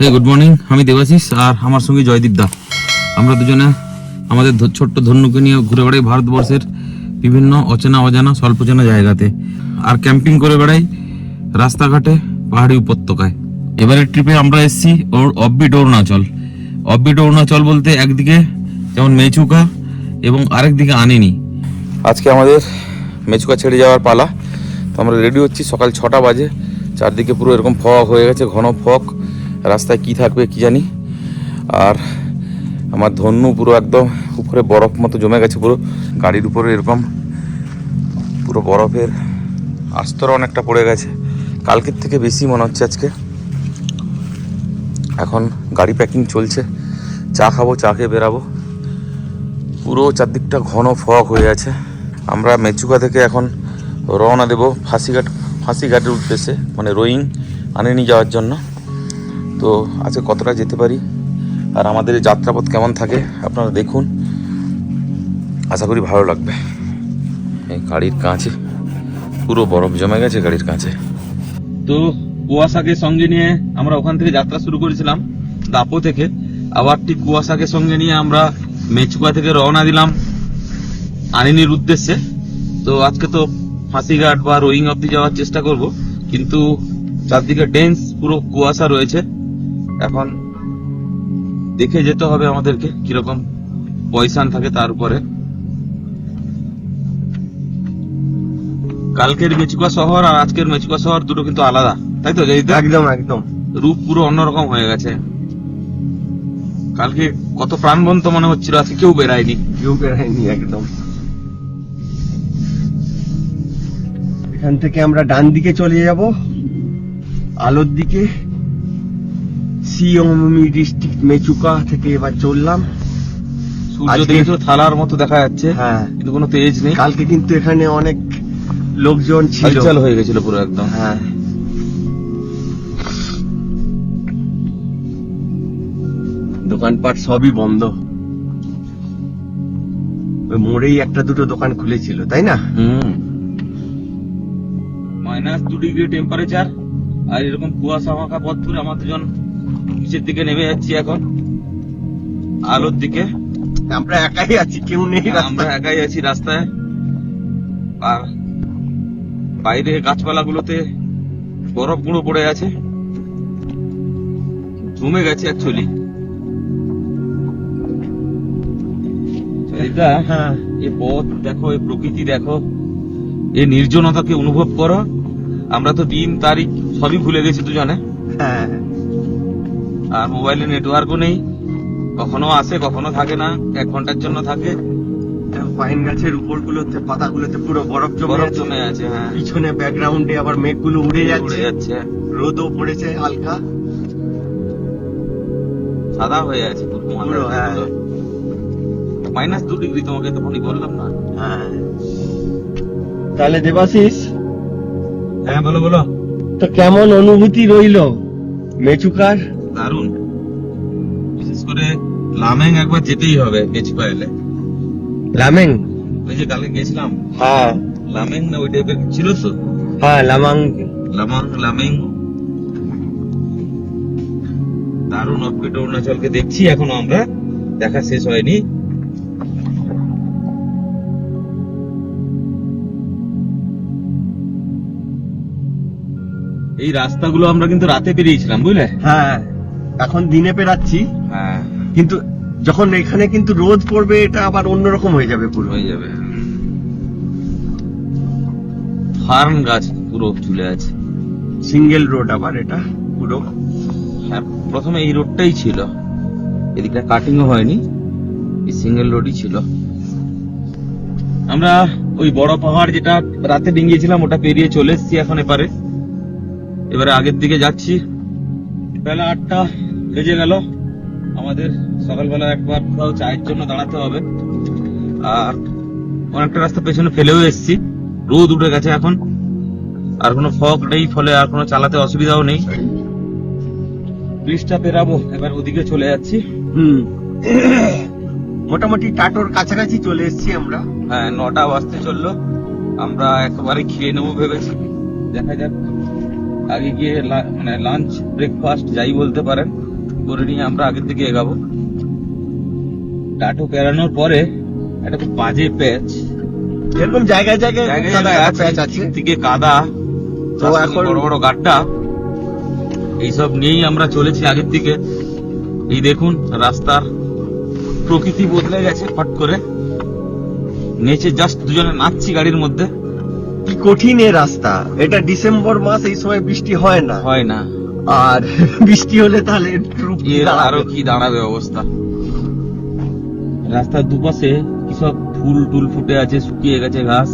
Good morning, আমি দেবাশিস আর আমার সঙ্গে জয়দীপ দা। আমরা দুজনে আমাদের ছোট্ট ধন্যকে নিয়ে ঘুরে বেড়াই ভারতবর্ষের বিভিন্ন অচেনা অজানা স্বল্পচেনা জায়গাতে, আর ক্যাম্পিং করে বেড়াই রাস্তাঘাটে, পাহাড়ি উপত্যকায়। এবারের ট্রিপে আমরা এসেছি অফবিট অরুণাচল বলতে একদিকে যেমন মেচুকা এবং আরেকদিকে আনিনি। আজকে আমাদের মেচুকা ছেড়ে যাওয়ার পালা। তো আমরা রেডি হচ্ছি, সকাল 6টা বাজে। চারদিকে পুরো এরকম ফগ হয়ে গেছে, ঘন ফগ। রাস্তায় কি থাকবে কি জানি। আর আমার ধন্যু পুরো একদম উপরে বরফ মতো জমে গেছে, পুরো গাড়ির উপরে এরকম পুরো বরফের আস্তর অনেকটা পড়ে গেছে, কালকের থেকে বেশি মনে হচ্ছে আজকে। এখন গাড়ি প্যাকিং চলছে, চা খাবো, চা খেয়ে বেরাবো। পুরো চারদিকটা ঘন ফগ হয়ে আছে। আমরা মেচুকা থেকে এখন রওনা দেব ফাঁসিঘাটের উদ্দেশ্যে, মানে রোয়িং আনিনি যাওয়ার জন্য। তো আজকে কতটা যেতে পারি আর আমাদের এই যাত্রাপথ কেমন থাকে আপনারা দেখুন, আশা করি ভালো লাগবে। এই গাড়ির কাঁচে পুরো বরফ জমে গেছে গাড়ির কাঁচে। তো কুয়াশাকে সঙ্গে নিয়ে আমরা ওখান থেকে যাত্রা শুরু করেছিলাম দাপো থেকে। আবার ঠিক কুয়াশাকে সঙ্গে নিয়ে আমরা মেচুকা থেকে রওনা দিলাম আনিনির উদ্দেশ্যে। তো আজকে তো ফাঁসিঘাট বা রোয়িং অব্দি যাওয়ার চেষ্টা করব, কিন্তু চারদিকে ডেন্স পুরো কুয়াশা রয়েছে। এখন দেখে যেতে হবে আমাদেরকে কিরকম পয়সান থাকে তার উপরে। কালকের মেচুকা শহর আর আজকের মেচুকা শহর দুটো কিন্তু আলাদা, তাই তো? একদম একদম রূপ পুরো অন্যরকম হয়ে গেছে। কালকে কত প্রাণবন্ত মনে হচ্ছিল, আজকে কেউ বেরায়নি। একদম। এখান থেকে আমরা ডান দিকে চলে যাব আলোর দিকে। সিওমি ডিস্ট্রিক্ট মেচুকা থেকে এবার চললাম। সূর্য দেখেছো থালার মতো দেখা যাচ্ছে, হ্যাঁ, কিন্তু কোনো তেজ নেই। কালকে কিন্তু এখানে অনেক লোকজন ছিল, হলচল হয়ে গেছিল পুরো একদম। হ্যাঁ। দোকানপাট সবই বন্ধ। ওই মোড়েই একটা দুটো দোকান খুলেছিল, তাই না? -2 ডিগ্রি টেম্পারেচার, আর এরকম কুয়াশা মাখা পথ ধরে আমরা দুজন নিচের দিকে নেমে যাচ্ছি এখন আলোর দিকে। আমরা একাই আছি, কেউ নেই আমরা একাই আছি রাস্তায়। আর বাইরে গাছপালা গুলোতে বরফ গুঁড়ো পড়ে আছে, জমে গেছে অ্যাকচুয়ালি। হ্যাঁ, এই পথ দেখো, এই প্রকৃতি দেখো, এই নির্জনতাকে অনুভব করো। আমরা তো দিন তারিখ সবই ভুলে গেছি দুজনে, হ্যাঁ। আর মোবাইলে নেটওয়ার্কও নেই, কখনো আসে কখনো থাকে না, 1 ঘন্টার জন্য থাকে। পাইন গাছের উপর গুলোতে, পাতা গুলোতে পুরো বরফ জমে আছে। হ্যাঁ, পিছনে ব্যাকগ্রাউন্ডে আবার মেঘগুলো উড়ে যাচ্ছে, রোদও পড়েছে হালকা, সাদা হয়ে আছে পুরো। হ্যাঁ, -2 ডিগ্রি তোমাকে তখনই বললাম না? হ্যাঁ। তাহলে দেবাশিস, হ্যাঁ বলো বলো। তো কেমন অনুভূতি রইলো মেচুকার? দারুণ, বিশেষ করে লামেং একবার যেতেই হবে মেচুকা এলে। লামেং? ওই যে কালকে গেছিলাম, হ্যাঁ, লামেং না ওই টাইপের ছিল তো। হ্যাঁ, লামেং দারুণ। অফবিট অরুণাচলকে দেখছি এখনো আমরা, দেখা শেষ হয়নি। এই রাস্তাগুলো আমরা কিন্তু রাতে পেরিয়েছিলাম, বুঝলে? হ্যাঁ, এখন দিনে পেরাচ্ছি। হ্যাঁ, কিন্তু যখন এখানে কিন্তু রোদ পড়বে, এটা আবার অন্যরকম হয়ে যাবে, পুরো হয়ে যাবে। ফার্ন গাছ পুরো ঝুলে আছে। সিঙ্গেল রোড আবার এটা পুরো। হ্যাঁ, প্রথমে এই রোডটাই ছিল, এদিকটা কাটিংও হয়নি, এই সিঙ্গেল রোডই ছিল। আমরা ওই বড় পাহাড় যেটা রাতে ডিঙ্গিয়েছিলাম ওটা পেরিয়ে চলে এসেছি এখন এপারে। এবারে আগের দিকে যাচ্ছি। বেলা 8টা বেজে গেল। আমাদের সকালবেলা একবার কোথাও চায়ের জন্য দাঁড়াতে হবে, আর অনেকটা রাস্তা পেছনে ফেলেও এসেছি। রোদ উঠে গেছে এখন, আর কোনো ফগ নেই, ফলে আর কোনো চালাতে অসুবিধাও নেই। ব্রিজটা পেরাবো, এবার ওদিকে চলে যাচ্ছি। মোটামুটি টাটোর কাছাকাছি চলে এসেছি আমরা। হ্যাঁ, 9টা বাজতে চললো। আমরা একেবারে খেয়ে নেবো ভেবেছি, দেখা যাক। আগে গিয়ে মানে লাঞ্চ ব্রেকফাস্ট যাই বলতে পারেন, করে নিয়ে আমরা আগের দিকে এগাবো। টাটো পেরানোর পরে একটা খুব বাজে প্যাচ, এরকম জায়গায় জায়গায় প্যাচ আছে, দিকে কাদা, তো এখন বড় বড় গাড্ডা, এইসব নিয়েই আমরা চলেছি আগের দিকে। এই দেখুন রাস্তার প্রকৃতি বদলে গেছে ফট করে, নিচে জাস্ট দুজনে নাচছি গাড়ির মধ্যে। কি কঠিন এই রাস্তা। এটা ডিসেম্বর মাস, এই সময় বৃষ্টি হয় না, হয় না, আর বৃষ্টি হলে তাহলে রূপ কি এর দাঁড়াবে? আরো কি দাঁড়াবে অবস্থা। রাস্তার দুপাশে কি সব ফুল টুল ফুটে আছে, শুকিয়ে গেছে ঘাস।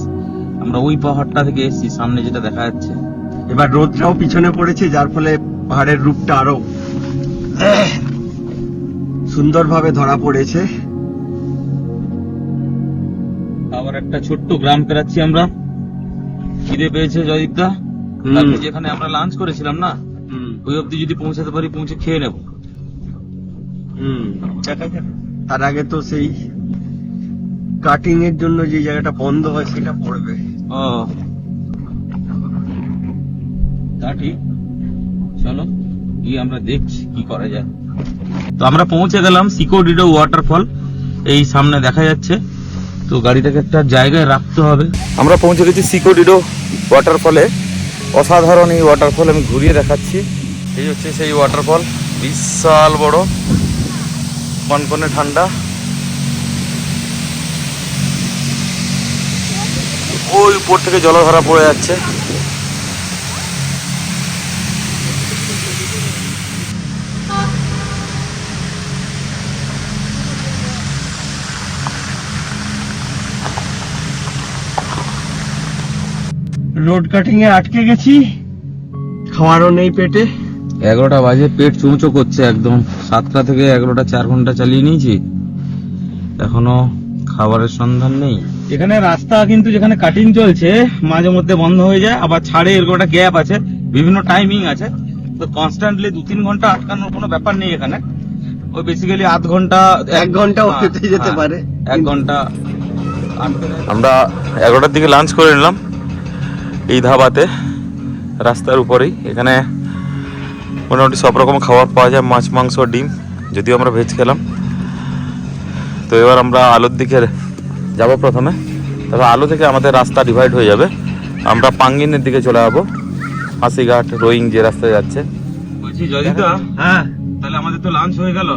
আমরা ওই পাহাড়টা থেকে এসেছি, সামনে যেটা দেখা যাচ্ছে। এবার রোদটাও পিছনে পড়েছে, যার ফলে পাহাড়ের রূপটা আরো সুন্দরভাবে ধরা পড়েছে। আবার একটা ছোট্ট গ্রাম পেরাচ্ছি আমরা। খিদে পেয়েছে জয়দীপদা, কালকে যেখানে আমরা লাঞ্চ করেছিলাম না, ওই অবধি যদি পৌঁছাতে পারি পৌঁছে খেয়ে নেব। তার আগে তো সেই কাটিং এর জন্য যে জায়গাটা বন্ধ হয় সেটা পড়বে। ও তা ঠিক, চলো গিয়ে আমরা দেখছি কি করা যায়। তো আমরা পৌঁছে গেলাম সিকোডিডো ওয়াটারফল, এই সামনে দেখা যাচ্ছে। তো গাড়িটাকে একটা জায়গায় রাখতে হবে। আমরা পৌঁছে গেছি সিকোডিডো ওয়াটারফলে। অসাধারণ এই ওয়াটারফল, আমি ঘুরিয়ে দেখাচ্ছি। এই হচ্ছে সেই ওয়াটারফল, বিশাল বড়, কনকনে ঠান্ডা। ওই উপর থেকে জলধারা পড়ে যাচ্ছে। রোড কাটিং এ আটকে গেছি, খাওয়ারও নেই পেটে। 11টা বাজে, পেট চুঁচো করছে একদম। 7টা থেকে 11টা 4 ঘন্টা চালিয়ে নিয়েছি, এখনো খাবারের সন্ধান নেই। এখানে রাস্তা কিন্তু যেখানে কাটিং চলছে মাঝে মধ্যে বন্ধ হয়ে যায়, আবার ছাড়ে, এরকম একটা গ্যাপ আছে, বিভিন্ন টাইমিং আছে। তো কনস্ট্যান্টলি 2-3 ঘন্টা আটকানোর কোনো ব্যাপার নেই এখানে। ওই বেসিক্যালি আধ ঘন্টা 1 ঘন্টাও পেতে যেতে পারে। 1 ঘন্টা। আমরা 11টার দিকে লাঞ্চ করে নিলাম এই ধাবাতে, রাস্তার উপরেই। এখানে মোটামুটি সব রকম খাবার পাওয়া যায়, মাছ, মাংস, ডিম, যদিও আমরা ভেজ খেলাম। তো এবার আমরা আলোর দিকে যাব প্রথমে, তারপর আলো থেকে আমাদের রাস্তা ডিভাইড হয়ে যাবে। আমরা পাঙ্গিনের দিকে চলে যাবো, হাসিঘাট, রোয়িং যে রাস্তায় যাচ্ছে। বলছি জয়দীপদা, হ্যাঁ তাহলে আমাদের তো লাঞ্চ হয়ে গেল,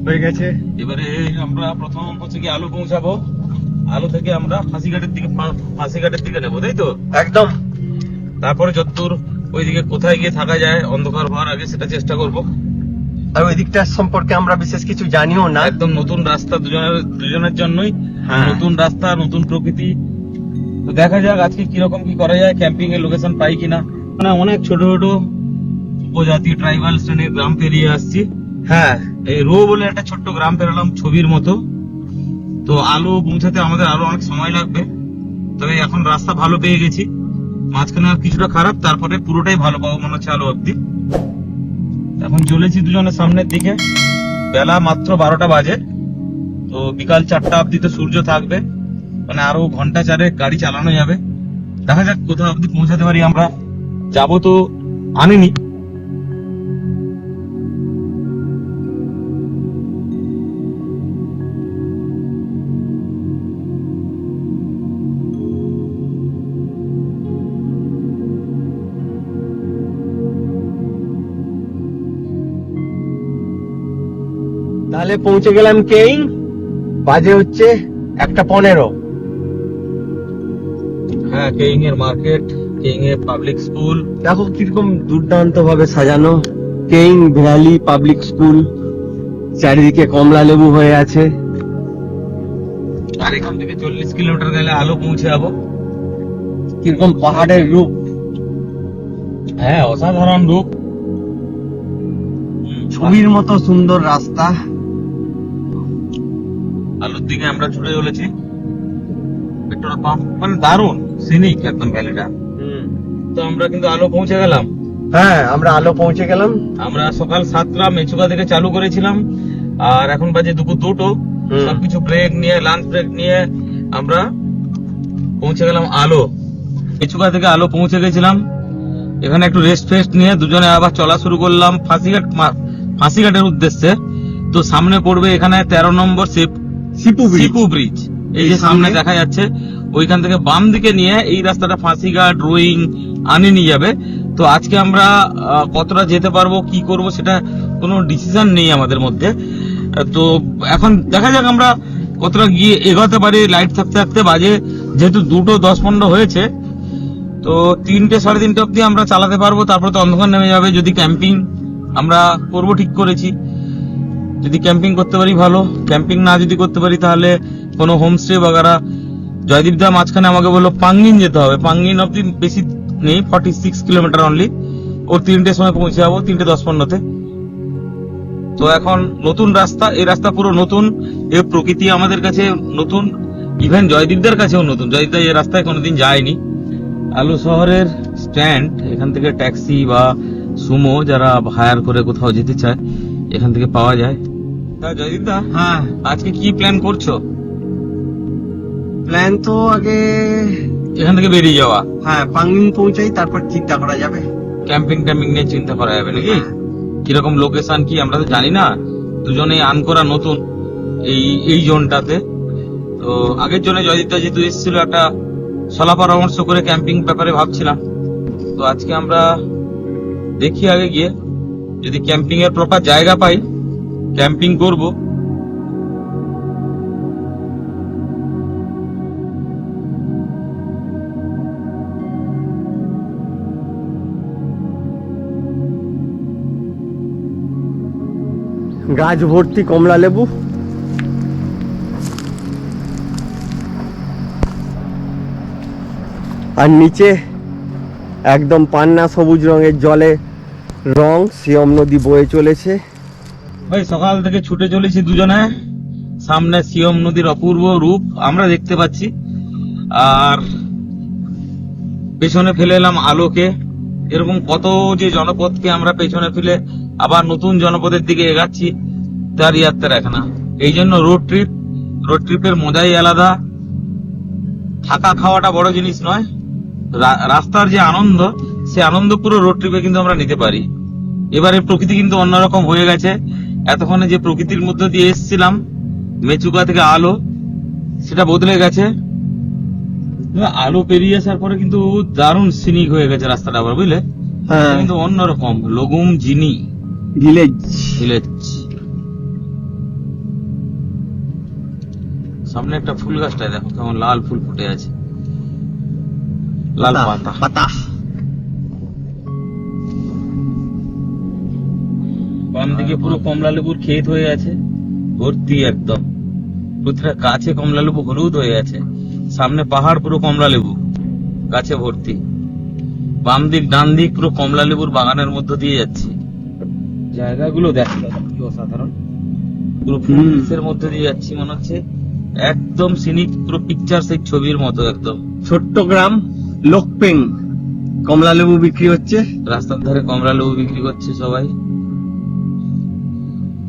হয়ে গেছে। এবারে আমরা প্রথম হচ্ছে কি আলো পৌঁছাবো। আলো থেকে আমরা ফাঁসিঘাটের দিকে নেবো, তাই তো? একদম। তারপরে যতদূর ওইদিকে কোথায় গিয়ে থাকা যায় অন্ধকার হওয়ার আগে সেটা চেষ্টা করব। আর ওই দিকটা সম্পর্কে আমরা বিশেষ কিছু জানিও না। একদম নতুন রাস্তা, দুজনের জন্যই নতুন রাস্তা, নতুন প্রকৃতি। তো দেখা যাক আজকে কিরকম কি করা যায়, ক্যাম্পিং এর লোকেশন পাই কিনা। মানে অনেক ছোট ছোট উপজাতি ট্রাইবাল শ্রেণীর গ্রাম পেরিয়ে আসছি। হ্যাঁ, এই রো বলে একটা ছোট্ট গ্রাম পেরোলাম, ছবির মতো। তো আলো পৌঁছাতে আমাদের আরো অনেক সময় লাগবে, তবে এখন রাস্তা ভালো পেয়ে গেছি। মাঝখানে কিছুটা খারাপ, তারপরে পুরোটাই ভালো পাবো মনে হচ্ছে আলো অব্দি। এখন চলেছি দুজনের সামনের দিকে। বেলা মাত্র 12টা বাজে, তো বিকাল 4টা অব্দি তো সূর্য থাকবে, মানে আরো ঘন্টা 4 গাড়ি চালানো যাবে। দেখা যাক কোথাও অব্দি পৌঁছাতে পারি। আমরা যাবো তো আনিনি। তাহলে পৌঁছে গেলাম কেইং। বাজে হচ্ছে 1:15। হ্যাঁ, কেইং এর মার্কেট, কেইং এর পাবলিক স্কুল। দেখো কিরকম দুর্দান্ত ভাবে সাজানো। কেইং ভ্যালি পাবলিক স্কুল, চারিদিকে কমলা লেবু হয়ে আছে। আর এখান থেকে 40 কিলোমিটার গেলে আলো পৌঁছে যাবো। কিরকম পাহাড়ের রূপ, হ্যাঁ অসাধারণ রূপ, ছবির মতো সুন্দর রাস্তা। আলোর দিকে আমরা ছুটে চলেছি। পেট্রোল পাম্প মানে দারুণ সিনিক একদম ভ্যালিটা। তো আমরা কিন্তু আলো পৌঁছে গেলাম। হ্যাঁ, আমরা আলো পৌঁছে গেলাম। আমরা সকাল 7টা মেচুকা থেকে চালু করেছিলাম, আর এখন বাজে দুপুর 2টো। সবকিছু ব্রেক নিয়ে, লাঞ্চ ব্রেক নিয়ে আমরা পৌঁছে গেলাম আলো। মেচুকা থেকে আলো পৌঁছে গেছিলাম। এখানে একটু রেস্ট ফেস্ট নিয়ে দুজনে আবার চলা শুরু করলাম। ফাঁসিঘাটের উদ্দেশ্যে। তো সামনে পড়বে এখানে 13 নম্বর সিপু ব্রিজ, এই যে সামনে দেখা যাচ্ছে, ওইখান থেকে বাম দিকে নিয়ে এই রাস্তাটা ফাঁসিঘাট, রোইং, আনি নিয়ে যাবে। তো আজকে আমরা কতটা যেতে পারবো, কি করব, সেটা কোনো ডিসিশন নেই আমাদের মধ্যে। তো এখন দেখা যাক আমরা কতটা গিয়ে এগোতে পারি। লাইট থাকতে থাকতে বাজে যেহেতু 2:10-15 হয়েছে, তো 3টে 3:30 অব্দি আমরা চালাতে পারবো। তারপর তো অন্ধকার নেমে যাবে। যদি ক্যাম্পিং আমরা করবো ঠিক করেছি, যদি ক্যাম্পিং করতে পারি ভালো, ক্যাম্পিং না যদি করতে পারি তাহলে কোনো হোমস্টে বাগারা। জয়দীপ দা মাঝখানে আমাকে বললো পাঙ্গিন যেতে হবে, পাঙ্গিন অব্দি বেশি নেই, 46 কিলোমিটার অনলি। ওর 3টের সময় পৌঁছে যাবো, 3:10-15-তে। তো এখন নতুন রাস্তা, এই রাস্তা পুরো নতুন, এই প্রকৃতি আমাদের কাছে নতুন, ইভেন জয়দীপদের কাছেও নতুন। জয়দীপদা এই রাস্তায় কোনোদিন যায়নি। আলু শহরের স্ট্যান্ড, এখান থেকে ট্যাক্সি বা সুমো যারা হায়ার করে কোথাও যেতে চায় এখান থেকে পাওয়া যায়। তা জয়দীপদা, হ্যাঁ, আজকে কি প্ল্যান করছো? প্ল্যান তো আগে এখান থেকে বেরিয়ে যাওয়া, হ্যাঁ পাঙ্গিং পৌঁছাই, তারপর চিন্তা করা যাবে। ক্যাম্পিং নিয়ে চিন্তা করা যাবে নাকি? কিরকম লোকেশন কি আমরা তো জানি না, দুজনেই আন করা নতুন এই জোনটাতে। তো আগের জন্য জয়দীপদা যেহেতু এসেছিল, একটা সলা পরামর্শ করে ক্যাম্পিং ব্যাপারে ভাবছিলাম। তো আজকে আমরা দেখি আগে গিয়ে যদি ক্যাম্পিং এর প্রপার জায়গা পাই, ক্যাম্পিং করব। গাছ ভর্তি কমলা লেবু, আর নিচে একদম পান্না সবুজ রঙের জলে রং, সিয়ম নদী বয়ে চলেছে। ভাই সকাল থেকে ছুটে চলেছি দুজনে, সামনে সিয়ম নদীর অপূর্ব রূপ আমরা দেখতে পাচ্ছি, আর পেছনে ফেলে এলাম আলোকে। এরকম কত যে জনপদকে আমরা পেছনে ফেলে আবার নতুন জনপদের দিকে এগাচ্ছি, তার ইয়াত্রা রাখে না। এই জন্য রোড ট্রিপের মজাই আলাদা। থাকা খাওয়াটা বড় জিনিস নয়, রাস্তার যে আনন্দ, সে আনন্দ পুরো রোড ট্রিপে কিন্তু আমরা নিতে পারি। এবারে প্রকৃতি কিন্তু অন্যরকম হয়ে গেছে। এতক্ষণে যে প্রকৃতির মধ্যে দিয়ে এসেছিলাম, মেচুকা থেকে আলো, সেটা বদলে গেছে। আলো পেরিয়ে আসার পরে কিন্তু দারুণ সিনিক হয়ে গেছে রাস্তাটা আবার, বুঝলে? হ্যাঁ, কিন্তু অন্যরকম লগুম জিনি ভিলেজ। সামনে একটা ফুল গাছটায় দেখো কেমন লাল ফুল ফুটে আছে, লাল পাতা। বাম দিকে পুরো কমলা লেবুর ক্ষেত হয়ে আছে, ভর্তি একদম। প্রতিটা গাছে কমলা লেবু হলুদ হয়ে আছে। সামনে পাহাড়, পুরো কমলা লেবু গাছে ভর্তি। বাম দিক ডান দিক পুরো কমলা লেবুর বাগানের মধ্য দিয়ে যাচ্ছি। জায়গাগুলো দেখো কি অসাধারণ, পুরো ফুলের মধ্যে দিয়ে যাচ্ছি, মনে হচ্ছে একদম সিনিক, পুরো পিকচার সেই ছবির মতো একদম। ছোট্ট গ্রাম লোকপেং, কমলা লেবু বিক্রি হচ্ছে। রাস্তার ধারে কমলা লেবু বিক্রি করছে সবাই,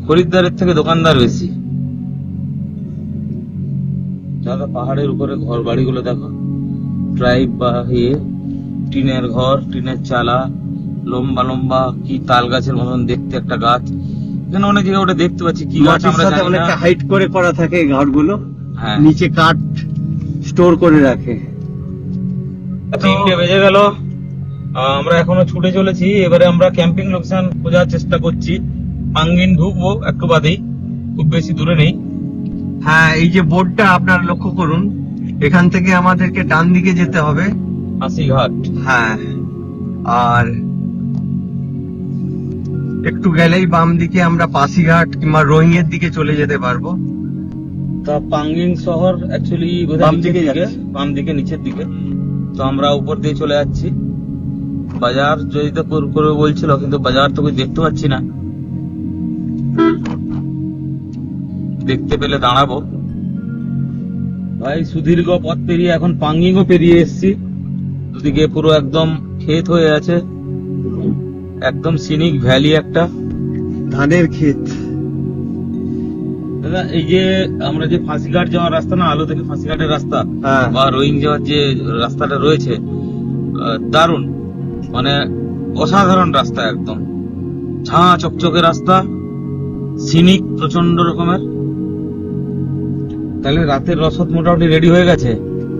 খরিদ্দারের থেকে দোকানদার বেশি। দাদা পাহাড়ের উপরে ঘর বাড়িগুলো দেখো, ট্রাইব বা টিনের ঘর, টিনের চালা, লম্বা লম্বা কি তাল গাছের মতন দেখতে একটা গাছ। এখানে অনেক জায়গায় ওটা দেখতে পাচ্ছি, কি গাছ আমরা জানি না। অনেকটা হাইট করে করা থাকে এই ঘরগুলো, হ্যাঁ, নিচে কাঠ স্টোর করে রাখে। 3টে বেজে গেল, আমরা এখনো ছুটে চলেছি। এবারে আমরা ক্যাম্পিং লোকেশন খোঁজার চেষ্টা করছি। পাঙ্গিন ঢুকবো একটু বাদেই, খুব বেশি দূরে নেই। হ্যাঁ, এই যে বোর্ডটা আপনার লক্ষ্য করুন, এখান থেকে আমাদেরকে ডান দিকে যেতে হবে। ফাঁসিঘাট, হ্যাঁ, আর একটু গেলেই বাম দিকে আমরা পাসিঘাট কিংবা রোহিং এর দিকে চলে যেতে পারবো। তা পাঙ্গিং শহর অ্যাকচুয়ালি বাম দিকে যাচ্ছে। বাম দিকে নিচের দিকে। তো আমরা উপর দিয়ে চলে যাচ্ছি। বাজার যদি তো করে বলছিল, কিন্তু বাজার তো দেখতে পাচ্ছি না। দেখতে পেলে দাঁড়াবো। ভাই সুদীর্ঘ পথ পেরিয়ে এখন পাঙ্গিংও পেরিয়ে এসেছি। দুদিকে পুরো একদম ক্ষেত হয়ে আছে, একদম সিনিক ভ্যালি একটা, ধানের ক্ষেত। দাদা এই যে আমরা যে ফাঁসিঘাট যাওয়ার রাস্তা না, আলো থেকে ফাঁসিঘাটের রাস্তা হ্যাঁ, বা রোইং যাওয়ার যে রাস্তাটা রয়েছে, দারুণ, মানে অসাধারণ রাস্তা, একদম ঝাঁ চকচকে রাস্তা। সিনিক প্রচন্ড রকমের। তাহলে রাতের রসদ মোটামুটি রেডি হয়ে গেছে।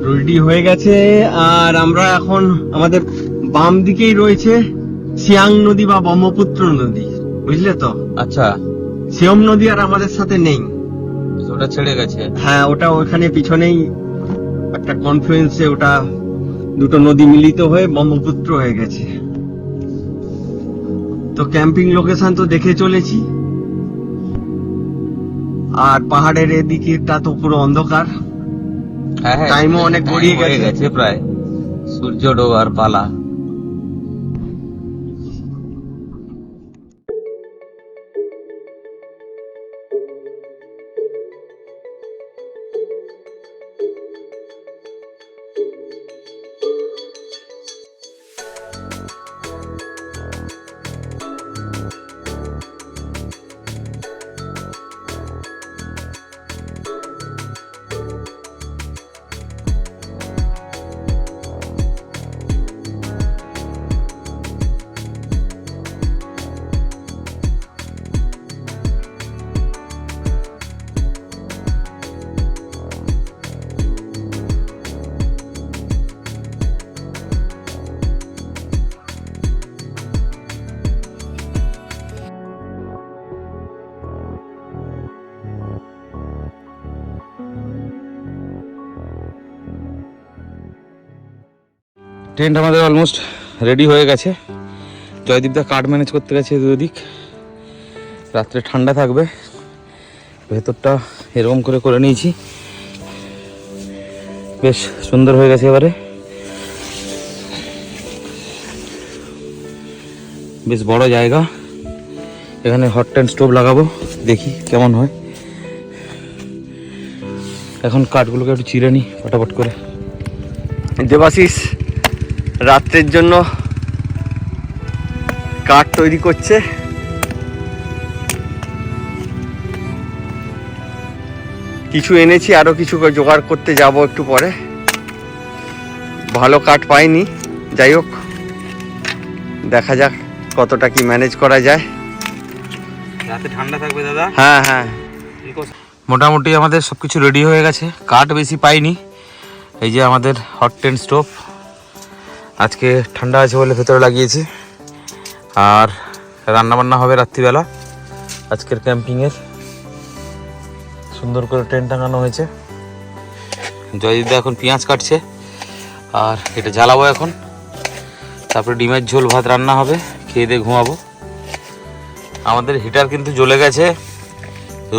রেডি হয়ে গেছে। আর আমরা এখন আমাদের বাম দিকেই রয়েছে সিয়াং নদী বা ব্রহ্মপুত্র নদী, বুঝলে তো। আচ্ছা, সিয়ম নদী আর আমাদের সাথে নেই, ওটা ছেড়ে গেছে। হ্যাঁ, ওটা ওখানে পিছনেই একটা কনফ্লুয়েন্সে ওটা দুটো নদী মিলিত হয়ে ব্রহ্মপুত্র হয়ে গেছে। তো ক্যাম্পিং লোকেশন তো দেখে চলেছি, আর পাহাড়ের এদিকেটা তো পুরো অন্ধকার। হ্যাঁ, টাইমও অনেক গড়িয়ে গেছে। প্রায় সূর্য ডোবার পালা। টেন্ট আমাদের অলমোস্ট রেডি হয়ে গেছে। জয়দীপদা কাঠ ম্যানেজ করতে গেছে দুদিক। রাত্রে ঠান্ডা থাকবে, ভেতরটা এরকম করে করে নিয়েছি, বেশ সুন্দর হয়ে গেছে। এবারে বেশ বড় জায়গা, এখানে হট টেন্ট স্টোভ লাগাবো, দেখি কেমন হয়। এখন কাঠগুলোকে একটু চিরে নিই ফটাফট করে। দেবাশিস রাত্রের জন্য কাঠ তৈরি করছে। কিছু এনেছি, আরো কিছু জোগাড় করতে যাব একটু পরে। ভালো কাঠ পাইনি, যাই হোক দেখা যাক কতটা কি ম্যানেজ করা যায়। রাতে ঠান্ডা থাকবে দাদা। হ্যাঁ হ্যাঁ, মোটামুটি আমাদের সব কিছু রেডি হয়ে গেছে। কাঠ বেশি পাইনি। এই যে আমাদের হট টেন্ট স্টোভ, আজকে ঠান্ডা আছে বলে ভেতরে লাগিয়েছি। আর রান্নাবান্না হবে রাত্রিবেলা আজকের ক্যাম্পিংয়ের। সুন্দর করে টেন্ট টাঙানো হয়েছে। জয়দীপদা এখন পেঁয়াজ কাটছে, আর এটা জ্বালাবো এখন। তারপরে ডিমের ঝোল ভাত রান্না হবে, খেয়ে দিয়ে ঘুমাবো। আমাদের হিটার কিন্তু জ্বলে গেছে,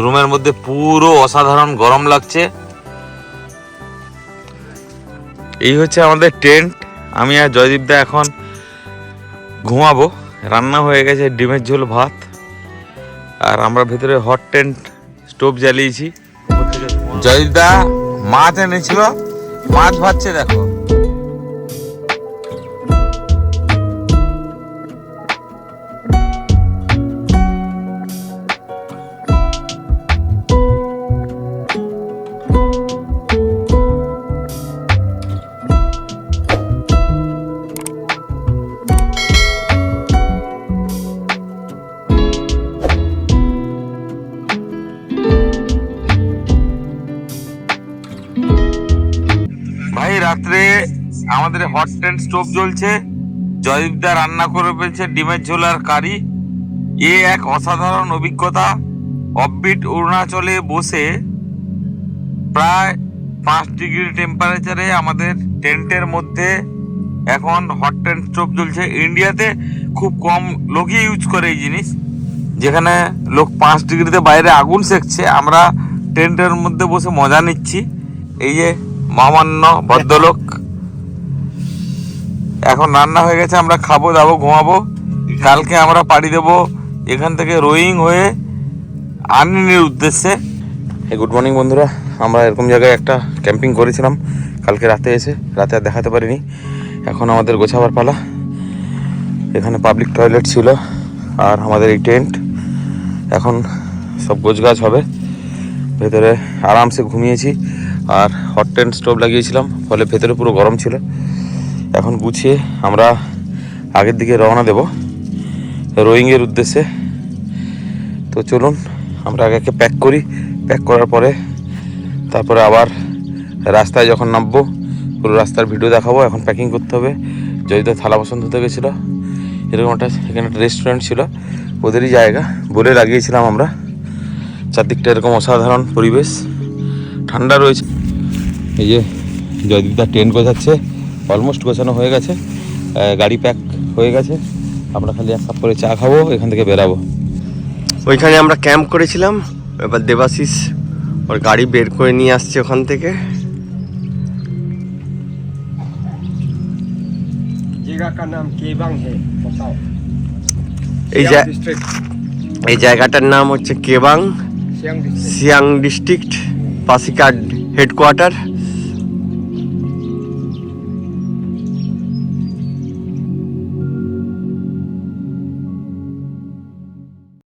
রুমের মধ্যে পুরো অসাধারণ গরম লাগছে। এই হচ্ছে আমাদের টেন্ট। আমি আর জয়দীপদা এখন ঘুমাবো। রান্না হয়ে গেছে ডিমের ঝোল ভাত, আর আমরা ভেতরে হট টেন্ট স্টোভ জ্বালিয়েছি। জয়দীপদা মাছ এনেছিল, মাছ ভাজছে দেখো। ভাই রাত্রে আমাদের হট টেন্ট স্টোভ জ্বলছে, জয়দীপদা রান্না করে ফেলছে ডিমের ঝোল আর কারি। এ এক অসাধারণ অভিজ্ঞতা। অফবিট অরুণাচলে বসে প্রায় 5 ডিগ্রি টেম্পারেচারে আমাদের টেন্টের মধ্যে এখন হট টেন্ট স্টোভ জ্বলছে। ইন্ডিয়াতে খুব কম লোকই ইউজ করে এই জিনিস, যেখানে লোক 5 ডিগ্রিতে বাইরে আগুন সেকছে, আমরা টেন্টের মধ্যে বসে মজা নিচ্ছি। এই যে মহামান্য ভদ্রলোক, এখন রান্না হয়ে গেছে, আমরা খাবো দাবো ঘুমাবো। কালকে আমরা পাড়ি দেবো এখান থেকে রোয়িং হয়ে আর্নিনের উদ্দেশ্যে। গুড মর্নিং বন্ধুরা, আমরা এরকম জায়গায় একটা ক্যাম্পিং করেছিলাম কালকে রাতে এসে, রাতে আর দেখাতে পারিনি। এখন আমাদের গোছাবার পালা। এখানে পাবলিক টয়লেট ছিল, আর আমাদের এই টেন্ট। এখন সব গোছগাছ হবে। ভেতরে আরামসে ঘুমিয়েছি, আর হট টেন্ট স্টোভ লাগিয়েছিলাম, ফলে ভেতরে পুরো গরম ছিল। এখন গুছিয়ে আমরা আগের দিকে রওনা দেব রোয়িংয়ের উদ্দেশ্যে। তো চলুন আমরা আগে আগে প্যাক করি, প্যাক করার পরে তারপরে আবার রাস্তায় যখন নামবো পুরো রাস্তার ভিডিও দেখাবো। এখন প্যাকিং করতে হবে। জয়িতা থালা বাসন ধুতে গেছিলো, এরকম একটা এখানে একটা রেস্টুরেন্ট ছিল, ওদেরই জায়গা বলে লাগিয়েছিলাম আমরা। চারদিকটা এরকম অসাধারণ পরিবেশ, ঠান্ডা রয়েছে। এই যে জয়দীপদা টেন্ট গোছাচ্ছে, অলমোস্ট গোছানো হয়ে গেছে, গাড়ি প্যাক হয়ে গেছে। আমরা খালি এক কাপ করে চা খাবো, এখান থেকে বেরাবো। ওইখানে আমরা ক্যাম্প করেছিলাম, এবার দেবাশিস ওর গাড়ি বের করে নিয়ে আসছে ওখান থেকে। जगह का नाम केबांग है, बताओ। এই জায়গাটার নাম হচ্ছে Kebang, Siang district. Siang district, Pasighat headquarter.